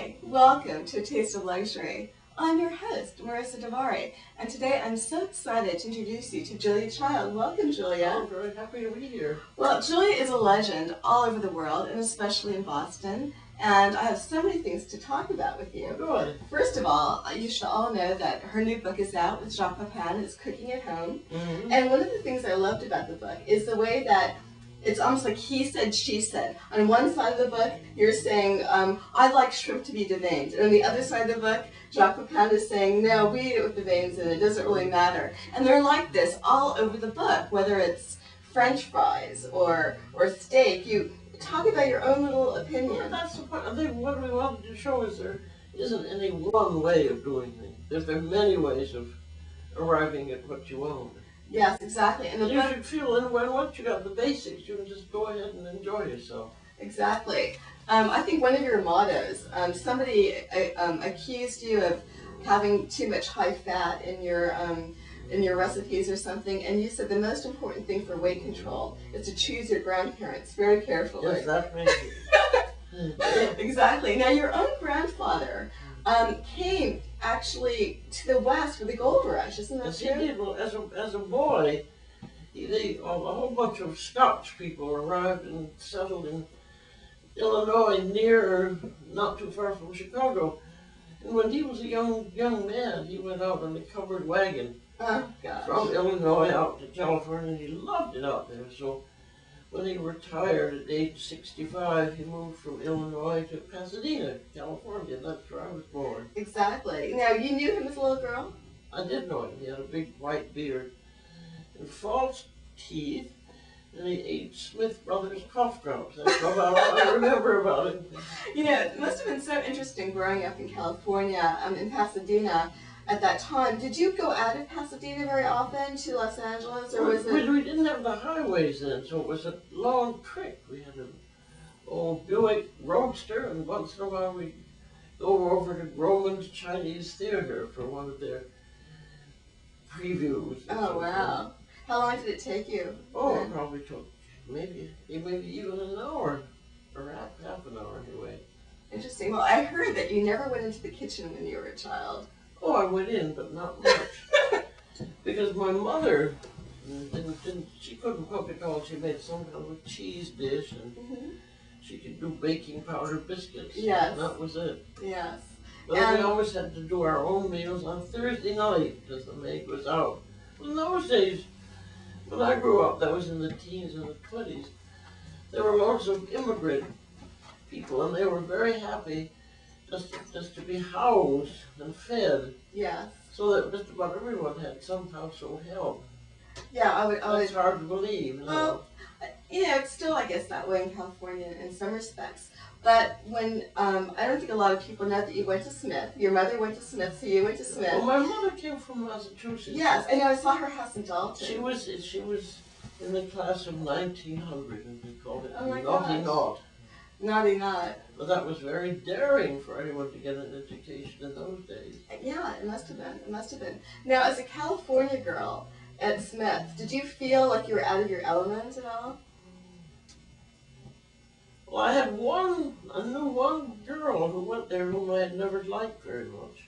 Hi, welcome to A Taste of Luxury. I'm your host, Marissa Davari, and today I'm so excited to introduce you to Julia Child. Welcome, Julia. I'm very happy to be here. Well, Julia is a legend all over the world, and especially in Boston, and I have so many things to talk about with you. Good. First of all, you should all know that her new book is out with Jacques Pepin. It's Cooking at Home. Mm-hmm. And one of the things I loved about the book is the way that it's almost like he said, she said. On one side of the book, you're saying, I'd like shrimp to be deveined. And on the other side of the book, Jacques Pepin is saying, no, we eat it with the veins in it. It doesn't really matter. And they're like this all over the book, whether it's French fries or steak. You talk about your own little opinion. Well, that's the point. I think what we wanted to show is there isn't any one way of doing things. There are many ways of arriving at what you want. Yes, exactly. And you should feel, and once you got the basics, you can just go ahead and enjoy yourself. Exactly. I think one of your mottos, somebody accused you of having too much high fat in your recipes or something, and you said the most important thing for weight control is to choose your grandparents very carefully. Yes, that's me. Exactly. Now, your own grandfather came actually to the West for the gold rush, isn't that true? Yes, he did. Well, as a boy, a whole bunch of Scotch people arrived and settled in Illinois, not too far from Chicago. And when he was a young man, he went out on a covered wagon from Illinois out to California, and he loved it out there. So when he retired at age 65, he moved from Illinois to Pasadena, California. That's where I was born. Exactly. Now, you knew him as a little girl? I did know him. He had a big white beard and false teeth, and he ate Smith Brothers cough drops. That's all I remember about him. You know, it must have been so interesting growing up in California, in Pasadena. At that time, did you go out of Pasadena very often to Los Angeles, or was it? We didn't have the highways then, so it was a long trip. We had an old Buick Roadster, and once in a while we'd go over to Roman's Chinese Theater for one of their previews. Oh, wow. How long did it take you? Oh, it probably took maybe even an hour, or half an hour anyway. Interesting. Well, I heard that you never went into the kitchen when you were a child. Oh, I went in, but not much. Because my mother, she couldn't cook at all. She made some kind of a cheese dish, and she could do baking powder biscuits. Yes. And that was it. Yes. But we always had to do our own meals on Thursday night, because the maid was out. Well, in those days, when I grew up, that was in the teens and the 20s, there were lots of immigrant people, and they were very happy just to be housed and fed. Yes. So that just about everyone had some household help. Yeah, It's hard to believe. Well, it's still, I guess, that way in California in some respects. But when, I don't think a lot of people know that you went to Smith. Your mother went to Smith, so you went to Smith. Well, my mother came from Massachusetts. Yes, I know. I saw her house in Dalton. She was in the class of 1900, and we called it Naughty Knot. Naughty Knot. But that was very daring for anyone to get an education in those days. Yeah, it must have been. It must have been. Now, as a California girl at Smith, did you feel like you were out of your element at all? Well, I knew one girl who went there whom I had never liked very much,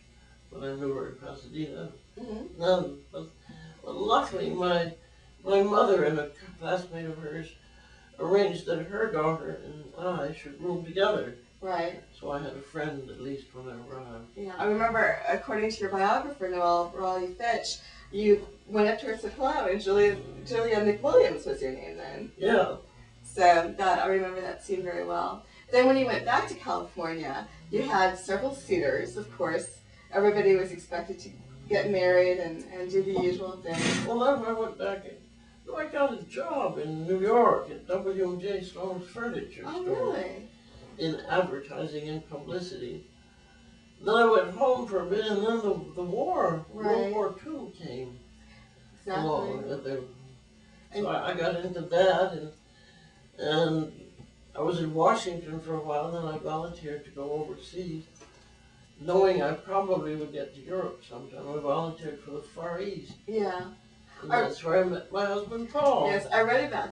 but I knew her in Pasadena. But luckily, my mother and a classmate of hers arranged that her daughter and I should room together. Right. So I had a friend at least when I arrived. Yeah, I remember, according to your biographer, Noel Raleigh Fitch, you went up to her and said hello, and Julia McWilliams was your name then. Yeah. So I remember that scene very well. Then when you went back to California, you had several suitors, of course. Everybody was expected to get married and do the usual thing. Well, then I went back. I got a job in New York at W&J Sloan's Furniture Store. Oh, really? In advertising and publicity. Then I went home for a bit, and then the war, World War II came along. So I got into that, and I was in Washington for a while, then I volunteered to go overseas, knowing I probably would get to Europe sometime. I volunteered for the Far East. Yeah. And that's where I met my husband, Paul. Yes, I read about